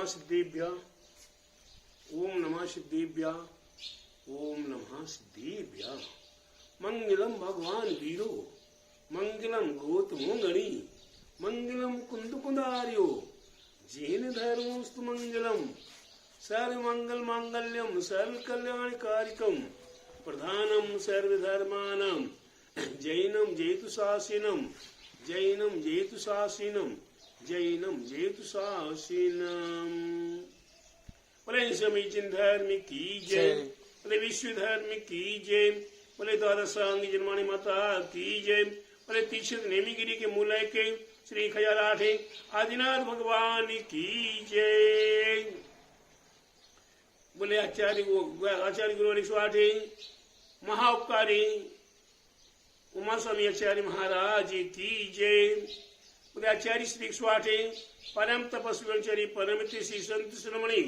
सिद्धेभ्य, ओम नमः सिद्धेभ्य, ओम नमः सिद्धेभ्य। मंगलम भगवान वीरो, मंगलम गौतमो गणी, मंगलम कुंदकुंदार्यो, जैन धर्मोस्तु मंगलम, सर्व मंगल मांगल्यम सर्व कल्याणकारिकम, प्रधानम सर्वधर्मानाम, जैनम जयतु शासिनम, जैनम जयतु शासिनम, जैनम जयतु शासिनम। बोले समीचीन धर्म की जय, बोले विश्व धर्म की जय, बोले द्वादशांगी जन्मानी माता की जय, बोले तीक्षित नेमिगिरी के मूलय के श्री खजाराठे आदिनाथ भगवान की जय। बोले आचार्य गुरु 108 महाउपकारी उमा स्वामी आचार्य महाराज की जय। बोले आचार्य श्री 108 परम तपस्वी आचार्य परम श्री संत शिरोमणि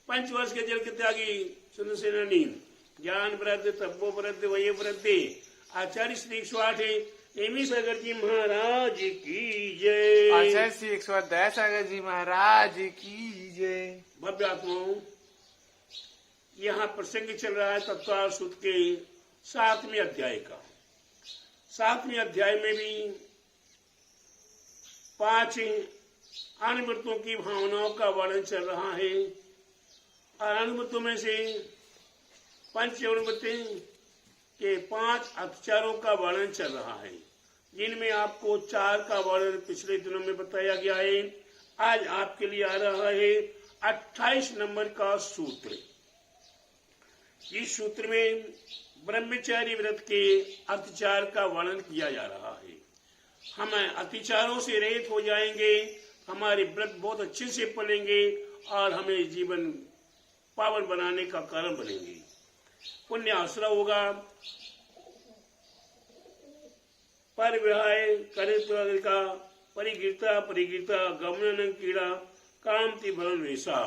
पंचवर्ष के जल के त्यागी सुंदर सेनानी ज्ञान वृद्ध तपो वृद्ध वय वृद्ध आचार्य श्री 108 एमी सागर जी महाराज की जय। आचार्य श्री 110 सागर जी महाराज की जय। भव्य आत्माओं, यहाँ प्रसंग चल रहा है तत्व सूत्र के 7वें अध्याय का। 7वें अध्याय में भी 5 अनुभूतों की भावनाओं का वर्णन चल रहा है और अनुभूतों में से पंच अनुभूति के 5 अत्याचारों का वर्णन चल रहा है, जिनमें आपको 4 का वर्णन पिछले दिनों में बताया गया है। आज आपके लिए आ रहा है 28 नंबर का सूत्र। इस सूत्र में ब्रह्मचारी व्रत के अत्याचार का वर्णन किया जा रहा है। हम अत्याचारों से रहित हो जाएंगे, हमारे व्रत बहुत अच्छे से पलेंगे और हमें जीवन पावन बनाने का कारण बनेंगे। पुण्य आश्रय होगा, पर विहाय करे का परिगीता परिगीता गमन कीड़ा कामति भरण रेशा।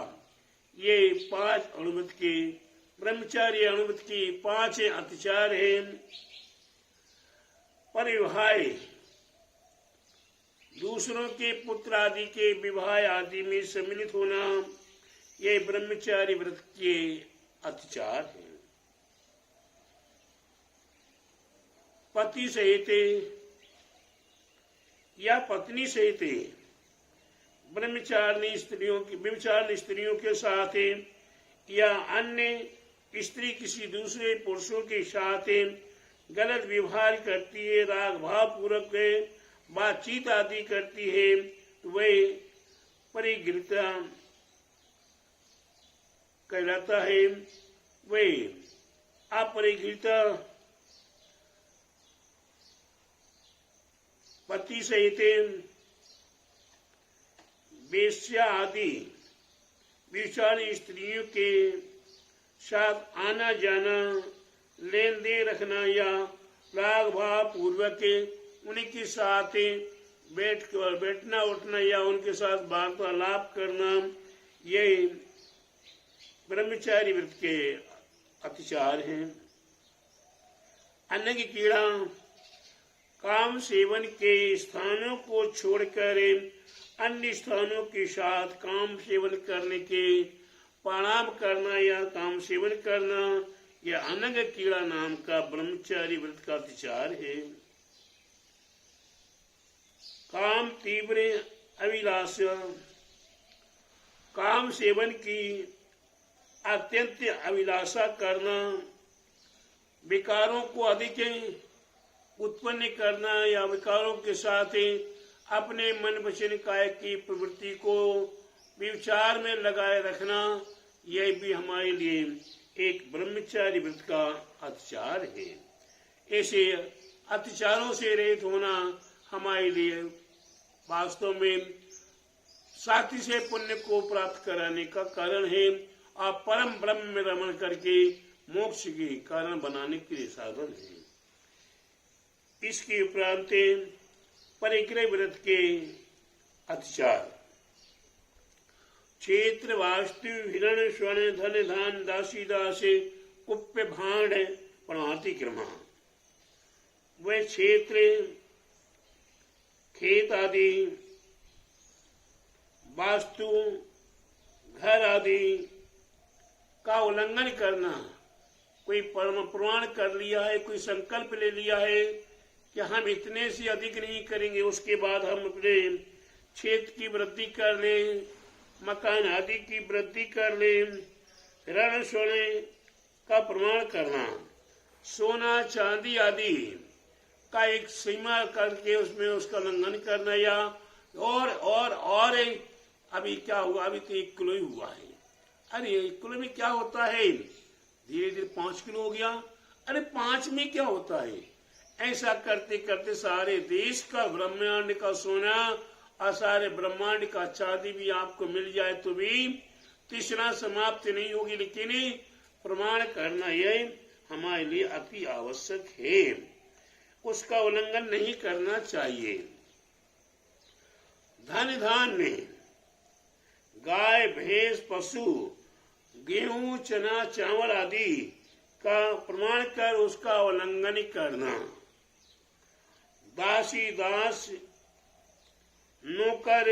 ये 5 अणुमत के ब्रह्मचारी अणुमत की 5 अत्याचार है। परिवाह दूसरों के पुत्र आदि के विवाह आदि में सम्मिलित होना, ये ब्रह्मचारी व्रत के अत्याचार है। पति सहित या पत्नी सहित ब्रह्मचारिणी स्त्रियों के साथ या अन्य स्त्री किसी दूसरे पुरुषों के साथ गलत व्यवहार करती है, राग भाव पूर्वक बातचीत आदि करती है, तो वह परिगृहता कहलाता है। वह अपरिगृहता पति सहित वेश्या आदि व्यभिचारी स्त्रियों के साथ आना जाना, लेन देन रखना या राग भाव पूर्वक उनके साथ बैठना उठना या उनके साथ वार्तालाप करना, ये ब्रह्मचारी व्रत के अत्याचार हैं। अन्न की कीड़ा काम सेवन के स्थानों को छोड़कर अन्य स्थानों के साथ काम सेवन करने के प्रणाम करना या काम सेवन करना, यह अनंग कीड़ा नाम का ब्रह्मचारी व्रत का अत्याचार है। काम तीव्र अभिलाषा, काम सेवन की अत्यंत अभिलाषा करना, विकारों को अधिक उत्पन्न करना या विकारों के साथ अपने मन वचन काया की प्रवृत्ति को विचार में लगाए रखना, यह भी हमारे लिए एक ब्रह्मचारी व्रत का अत्याचार है। ऐसे अत्याचारों से रहित होना हमारे लिए वास्तव में साथी से पुण्य को प्राप्त कराने का कारण है और परम ब्रह्म में रमण करके मोक्ष के कारण बनाने के लिए साधन है। इसके उपरांत परिग्रह व्रत के अत्याचार, क्षेत्र वास्तु हिरण स्वर्ण धन धान दासी दासे कुप्य भांड प्रणाति क्रम। वह क्षेत्र खेत आदि वास्तु घर आदि का उल्लंघन करना, कोई प्रमाण कर लिया है, कोई संकल्प ले लिया है कि हम इतने से अधिक नहीं करेंगे, उसके बाद हम अपने क्षेत्र की वृद्धि कर लें, मकान आदि की वृद्धि कर लें, ऋण सोने का प्रमाण करना, सोना चांदी आदि का एक सीमा करके उसमें उसका उल्लंघन करना, या और अभी क्या हुआ, अभी तो 1 किलो ही हुआ है, अरे 1 किलो में क्या होता है, धीरे धीरे 5 किलो हो गया, अरे 5 में क्या होता है। ऐसा करते करते सारे देश का ब्रह्मांड का सोना और सारे ब्रह्मांड का चांदी भी आपको मिल जाए तो भी तीसरा समाप्त नहीं होगी, लेकिन प्रमाण करना यह हमारे लिए अति आवश्यक है, उसका उल्लंघन नहीं करना चाहिए। धन धान्य, गाय भैंस पशु, गेहूं चना चावल आदि का प्रमाण कर उसका उल्लंघन करना, दासी दास नौकर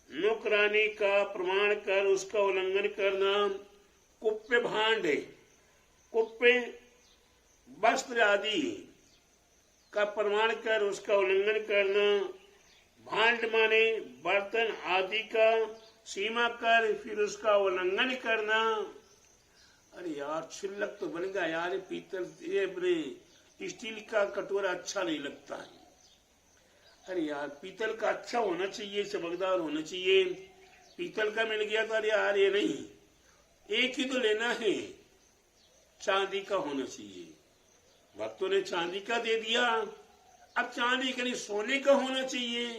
नौकरानी का प्रमाण कर उसका उल्लंघन करना, कुप्य भांड कुप्य वस्त्र आदि का प्रमाण कर उसका उल्लंघन करना, भांड माने बर्तन आदि का सीमा कर फिर उसका उल्लंघन करना। अरे यार छिल्लक तो बन गया यार, पीतल ये स्टील का कटोरा अच्छा नहीं लगता है, अरे यार पीतल का अच्छा होना चाहिए, चमकदार होना चाहिए, पीतल का मिल गया तो अरे यार ये नहीं, एक ही तो लेना है, चांदी का होना चाहिए, भक्तों ने चांदी का दे दिया, अब चांदी का नहीं सोने का होना चाहिए,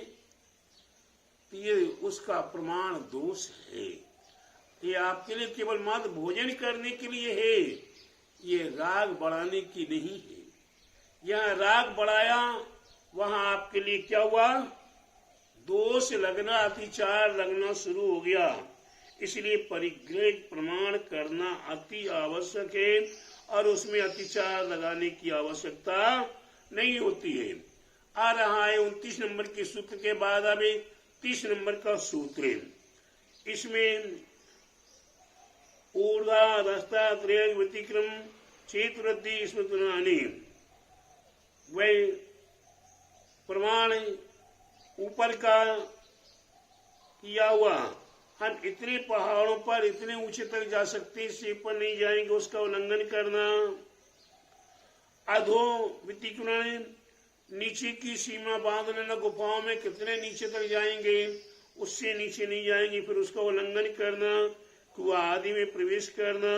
तो ये उसका प्रमाण दोष है, ये आपके लिए केवल मात्र भोजन करने के लिए है, ये राग बढ़ाने की नहीं है। यहाँ राग बढ़ाया वहां आपके लिए क्या हुआ, दोष लगना, अतिचार लगना शुरू हो गया, इसलिए परिग्रह प्रमाण करना अति आवश्यक है और उसमें अतिचार लगाने की आवश्यकता नहीं होती है। आ रहा है 29 नंबर के सूत्र के बाद अभी 30 नंबर का सूत्र है, इसमें ऊर्धा रास्ता त्रय व्यतिक्रम क्षेत्र वृद्धि स्मृति वह प्रमाण ऊपर का किया हुआ, हम इतने पहाड़ों पर इतने ऊंचे तक जा सकते हैं, इससे ऊपर नहीं जाएंगे, उसका उल्लंघन करना। अधो व्यतिक्रमण नीचे की सीमा बांध लेना, गुफाओं में कितने नीचे तक जाएंगे, उससे नीचे नहीं जाएंगे, फिर उसका उल्लंघन करना, कुआं आदि में प्रवेश करना।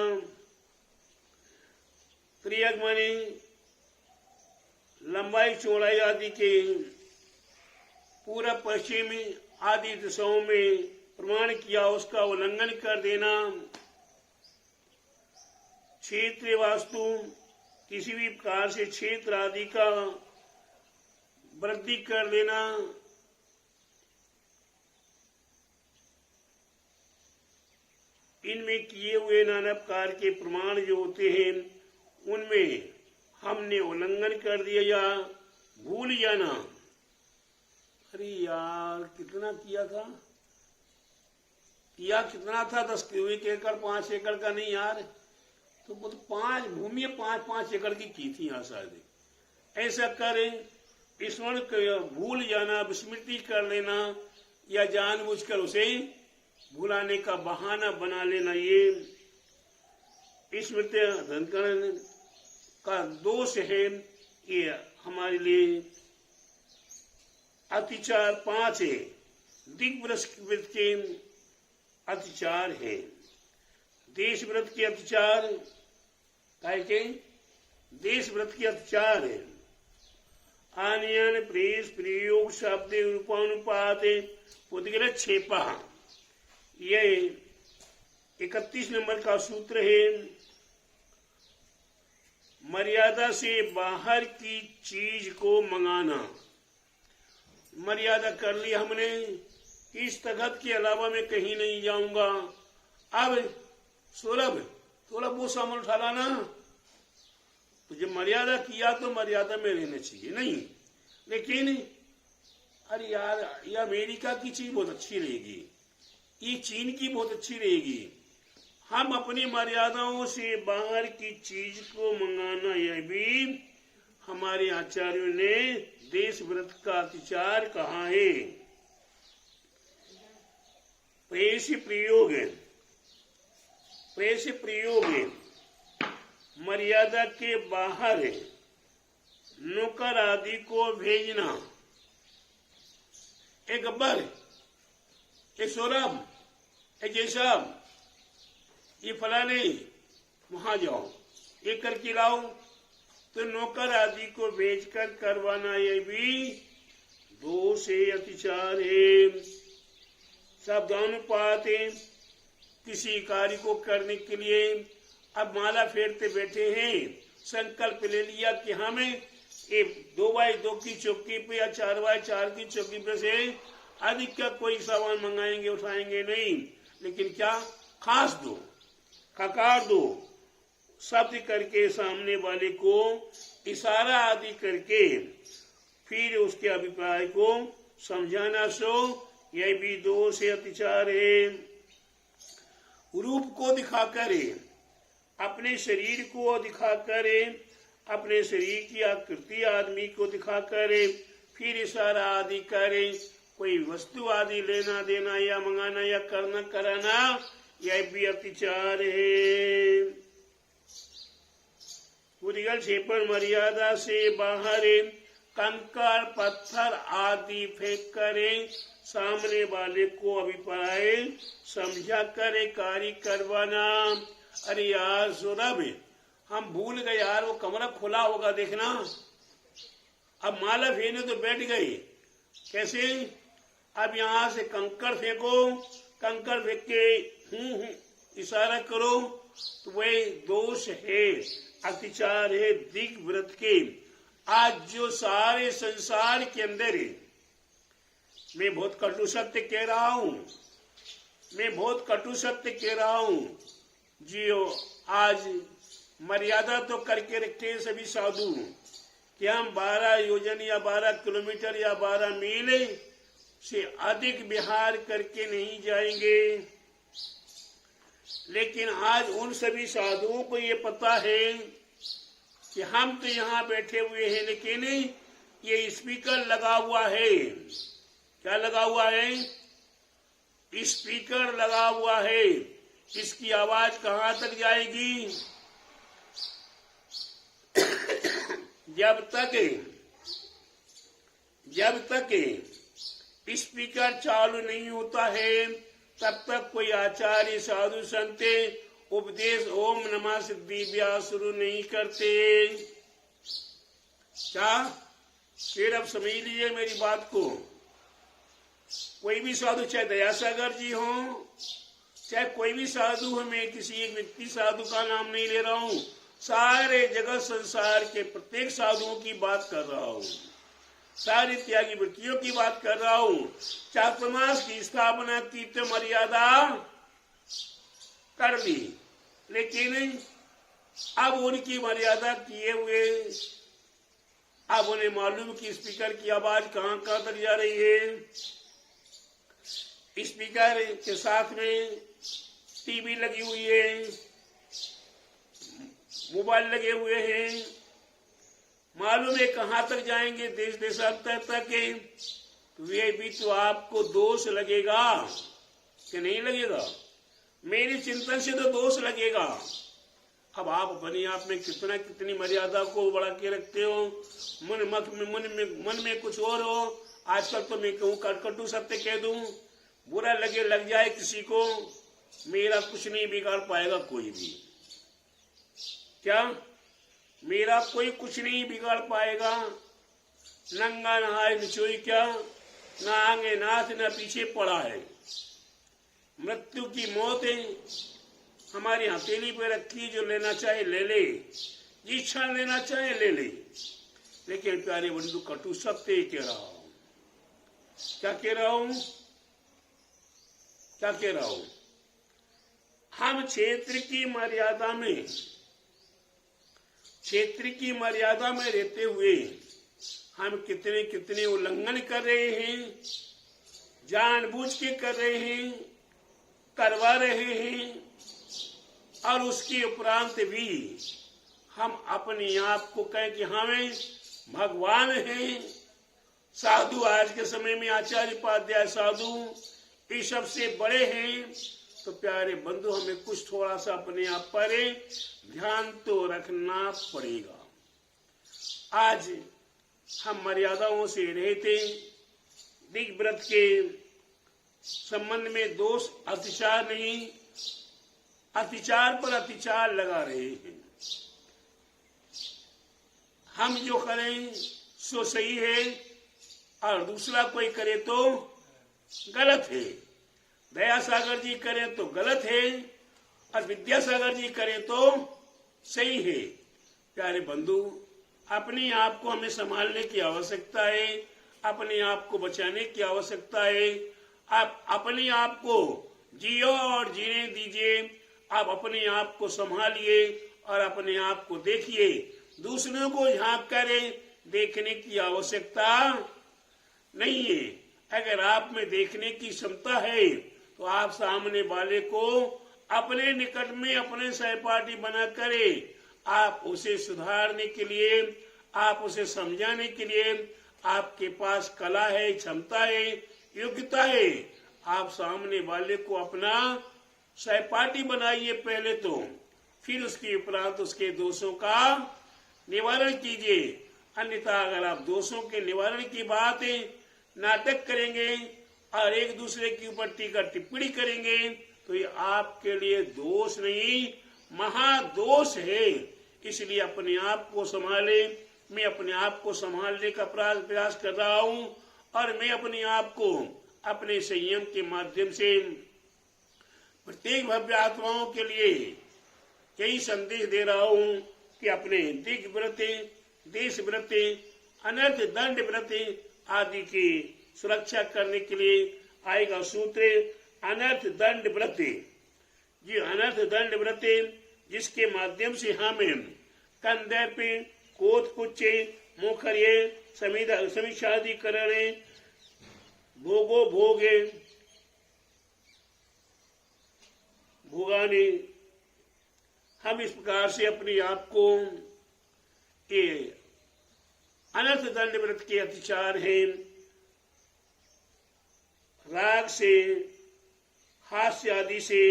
त्रियक माने लंबाई चौड़ाई आदि के पूरा पश्चिम आदि दिशाओं में प्रमाण किया, उसका उल्लंघन कर देना। क्षेत्र वास्तु किसी भी प्रकार से क्षेत्र आदि का वृद्धि कर देना। इनमें किए हुए नाना प्रकार के प्रमाण जो होते हैं उनमें हमने उल्लंघन कर दिया या भूल जाना। अरे यार कितना किया था, किया कितना था, 10 एकड़ 5 एकड़ का नहीं यार, तो 5 भूमि 5 एकड़ की थी यहाँ शायद। ऐसा करें स्मरण भूल जाना, विस्मृति कर लेना या जानबूझकर उसे भुलाने का बहाना बना लेना, ये स्मृति धनकरण का दोष है, ये हमारे लिए अतिचार 5 है। दिग्व्रत के अतिचार है, देश व्रत के अतिचार के देश व्रत के अतिचार है। आनयन प्रेस प्रयोग शब्द रूपानुपात उद्ग्रह क्षेपा, यह 31 नंबर का सूत्र है। मर्यादा से बाहर की चीज को मंगाना, मर्यादा कर ली हमने, इस तखत के अलावा मैं कहीं नहीं जाऊंगा, अब सुलभ थोड़ा वो सामान उठा लाना, तो जब मर्यादा किया तो मर्यादा में रहना चाहिए नहीं, लेकिन अरे यार ये अमेरिका की चीज बहुत अच्छी रहेगी, ये चीन की बहुत अच्छी रहेगी। हम अपनी मर्यादाओं से बाहर की चीज को मंगाना, यह भी हमारे आचार्यों ने देश व्रत का अतिचार कहा है। प्रेस प्रयोग है मर्यादा के बाहर नौकर आदि को भेजना। एक गब्बर, एक सौरभ, एक जयसाब, ये फलाने वहां जाओ, ये करके लाओ, तो नौकर आदि को भेजकर करवाना, यह भी दोष है, अतिचार है। सावधानुपात है। किसी कार्य को करने के लिए अब माला फेरते बैठे हैं, संकल्प ले लिया कि हमें ये 2x2 की चौकी पे या 4x4 की चौकी पे से अधिक का कोई सामान मंगाएंगे, उठाएंगे नहीं, लेकिन क्या खास दो, खकार दो, शब्द करके सामने वाले को इशारा आदि करके फिर उसके अभिप्राय को समझाना, सो यह भी दोष है, अतिचार है। रूप को दिखाकर, अपने शरीर को दिखाकर, अपने शरीर की आकृति आदमी को दिखाकर फिर इशारा आदि करे, कोई वस्तु आदि लेना देना या मंगाना या करना कराना, यह भी अतिचार है। उद्गल छेपन मर्यादा से बाहर कंकड़ पत्थर आदि फेंक करे, सामने वाले को अभिप्राय समझा करे कार्य करवाना। अरे यार सौरभ, हम भूल गए यार, वो कमरा खुला होगा देखना। अब माला फेंकने तो बैठ गए, कैसे? अब यहाँ से कंकड़ फेंको, कंकड़ फेंक के इशारा करो, तो वही दोष है, अतिचार है दिग व्रत के। आज जो सारे संसार के अंदर है, मैं बहुत कटु सत्य कह रहा हूँ, मैं बहुत कटु सत्य कह रहा हूँ जियो। आज मर्यादा तो करके रखे सभी साधु कि हम 12 योजन या 12 किलोमीटर या 12 मील से अधिक विहार करके नहीं जाएंगे, लेकिन आज उन सभी साधुओं को ये पता है कि हम तो यहाँ बैठे हुए हैं, लेकिन ये स्पीकर लगा हुआ है। क्या लगा हुआ है? स्पीकर लगा हुआ है। इसकी आवाज कहाँ तक जाएगी? जब तक स्पीकर चालू नहीं होता है, तब तक कोई आचार्य साधु संत उपदेश ओम नमः सिद्धि शुरू नहीं करते। क्या? फिर अब समझ लीजिए मेरी बात को। कोई भी साधु, चाहे दयासागर जी हो, चाहे कोई भी साधु हो, मैं किसी एक व्यक्ति साधु का नाम नहीं ले रहा हूँ, सारे जगत संसार के प्रत्येक साधुओं की बात कर रहा हूँ, सारी त्यागी वृत्तियों की बात कर रहा हूँ। चातुर्मास की स्थापना की तो मर्यादा कर ली, लेकिन अब उनकी मर्यादा किए हुए अब उन्हें मालूम कि स्पीकर की आवाज कहाँ कहाँ तक जा रही है। स्पीकर के साथ में टीवी लगी हुई है, मोबाइल लगे हुए हैं, मालूम है कहाँ तक जाएंगे, देश देशांतर तक। तो ये भी तो आपको दोष लगेगा कि नहीं लगेगा? मेरे चिंतन से तो दोष लगेगा। अब आप अपने आप में कितनी मर्यादा को बढ़ा के रखते हो, मन में कुछ और हो। आजकल तो मैं कहूँ कटकटू सत्य कह दूं, बुरा लगे लग जाए किसी को, मेरा कुछ नहीं बिगाड़ पाएगा कोई भी। क्या? मेरा कोई कुछ नहीं बिगाड़ पाएगा। नंगा नहाए निचोई क्या, ना आगे नाथ ना पीछे पड़ा है। मृत्यु की मौत है हमारी हथेली पे रखी, जो लेना चाहे ले ले, जिस क्षण लेना चाहे ले ले। लेकिन प्यारे बंधु, कटु सत्य कह रहा हूं। क्या कह रहा हूं? क्या कह रहा हूं? हम क्षेत्र की मर्यादा में रहते हुए हम कितने उल्लंघन कर रहे हैं, जानबूझ के कर रहे हैं। करवा रहे हैं और उसके उपरांत भी हम अपने आप को कहें कि हमें भगवान हैं। साधु आज के समय में आचार्य उपाध्याय साधु ये सबसे बड़े हैं। तो प्यारे बंधु हमें कुछ थोड़ा सा अपने आप पर ध्यान तो रखना पड़ेगा। आज हम मर्यादाओं से रहते दिग व्रत के संबंध में दोष अतिचार नहीं, अतिचार पर अतिचार लगा रहे हैं। हम जो करें सो सही है और दूसरा कोई करे तो गलत है। दया सागर जी करें तो गलत है और विद्यासागर जी करें तो सही है। प्यारे बंधु अपने आप को हमें संभालने की आवश्यकता है, अपने आप को बचाने की आवश्यकता है। आप अपने आप को जियो और जीने दीजिए। आप अपने आप को संभालिए और अपने आप को देखिए। दूसरों को झांक कर देखने की आवश्यकता नहीं है। अगर आप में देखने की क्षमता है तो आप सामने वाले को अपने निकट में अपने सहपाठी बना करे। आप उसे सुधारने के लिए, आप उसे समझाने के लिए आपके पास कला है, क्षमता है, योग्यता है। आप सामने वाले को अपना सहपाठी बनाइए पहले तो, फिर उसके उपरांत उसके दोषों का निवारण कीजिए। अन्यथा अगर आप दोषों के निवारण की बात नाटक करेंगे और एक दूसरे के ऊपर टीका टिप्पणी करेंगे तो ये आपके लिए दोष नहीं महादोष है। इसलिए अपने आप को संभाले। मैं अपने आप को संभालने का प्रयास कर रहा हूँ और मैं अपने आप को अपने संयम के माध्यम से प्रत्येक भव्य आत्माओं के लिए यही संदेश दे रहा हूँ कि अपने दिग व्रत, देश व्रत, अनर्थ दंड व्रत आदि की सुरक्षा करने के लिए आएगा सूत्र अनर्थ दंड व्रत। ये अनर्थ दंड व्रत जिसके माध्यम से हम कंदर्प, कोत कुच्चे, मोखर्ये, समीक्षाधिकरण, भोगो भोगे, भोगाने, हम इस प्रकार से अपने आप को ये अनर्थ दंड व्रत के अतिचार हैं। राग से, हास्य आदि से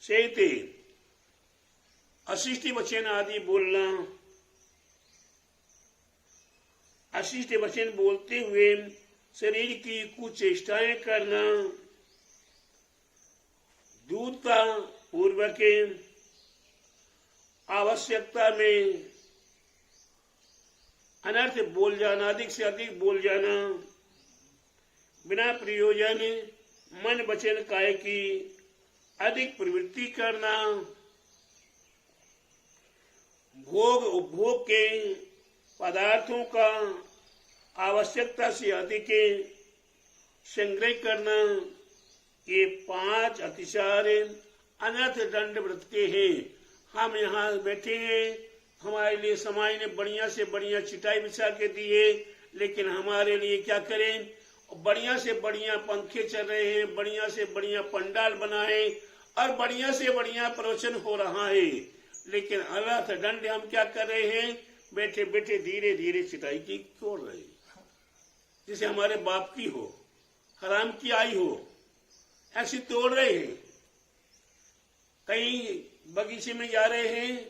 सहते, अशिष्ट वचन आदि बोलना, अशिष्ट वचन बोलते हुए शरीर की कुछ चेष्टाएं करना, दूरता पूर्वक आवश्यकता में अनर्थ बोल जाना, अधिक से अधिक बोल जाना, बिना प्रयोजन मन वचन काय की अधिक प्रवृत्ति करना, भोग उपभोग के पदार्थों का आवश्यकता से अधिक संग्रह करना, ये 5 अतिचार अनर्थ दंड व्रत के हैं। हम यहाँ बैठे हैं, हमारे लिए समाज ने बढ़िया से बढ़िया चिटाई बिछा के दी है, लेकिन हमारे लिए क्या करें? बढ़िया से बढ़िया पंखे चल रहे हैं, बढ़िया से बढ़िया पंडाल बना है और बढ़िया से बढ़िया प्रवचन हो रहा है, लेकिन अनर्थ दंड हम क्या कर रहे हैं? बैठे बैठे धीरे धीरे चिटाई की तोड़ रहे हैं, जिसे हमारे बाप की हो, हराम की आई हो, ऐसी तोड़ रहे हैं। कहीं बगीचे में जा रहे हैं,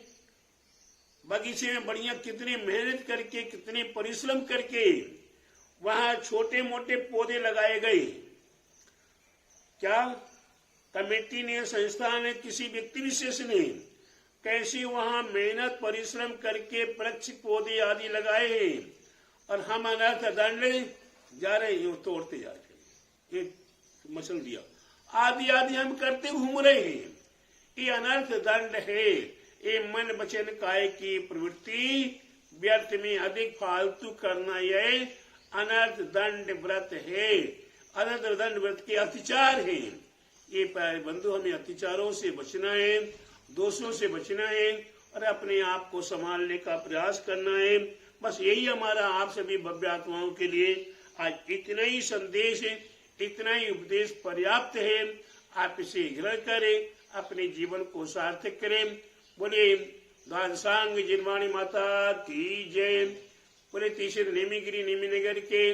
बगीचे में बढ़िया कितनी मेहनत करके, कितने परिश्रम करके वहां छोटे मोटे पौधे लगाए गए। क्या कमेटी ने, संस्था ने, किसी व्यक्ति विशेष ने कैसे वहां मेहनत परिश्रम करके वृक्ष पौधे आदि लगाए हैं और हम अनर्थ दंड जा रहे हैं, तोड़ते जा रहे हैं। मसल दिया आदि आदि हम करते घूम रहे हैं। ये अनर्थ दंड है। ये मन वचन काय की प्रवृत्ति व्यर्थ में अधिक फालतू करना, यह अनर्थ दंड व्रत है। अनर्थ दंड व्रत के अतिचार है। ये प्यारे बंधु, हमें अतिचारों से बचना है, दोषों से बचना है और अपने आप को संभालने का प्रयास करना है। बस यही हमारा आप सभी भव्य आत्माओं के लिए आज इतना ही संदेश है, इतना ही उपदेश पर्याप्त है। आप इसे ग्रहण करें, अपने जीवन को सार्थक करें। बोले द्वादशांग जिनवाणी माता की जय। बोले तीसरे नेमीगिरी नेमीनगर के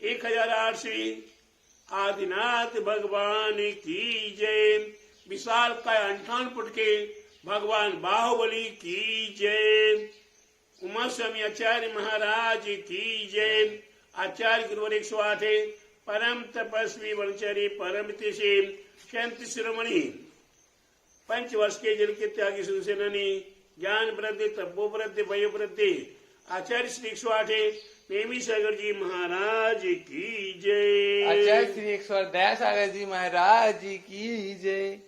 1008वीं आदिनाथ भगवान की जय। विशाल काय 58 फुट के भगवान बाहुबली की जय। उमा स्वामी आचार्य महाराज की जय। आचार्य गुरुवर 108 परम तपस्वी वनचरी परम से संत शिरोमणि 5 वर्ष के जल के त्यागी सुसेनानी ज्ञान वृद्धि तपो वृद्धि वयो वृद्धि आचार्य श्री 108 नेमी सागर जी महाराज की जय। आचार्य श्री 110 सागर जी महाराज की जय।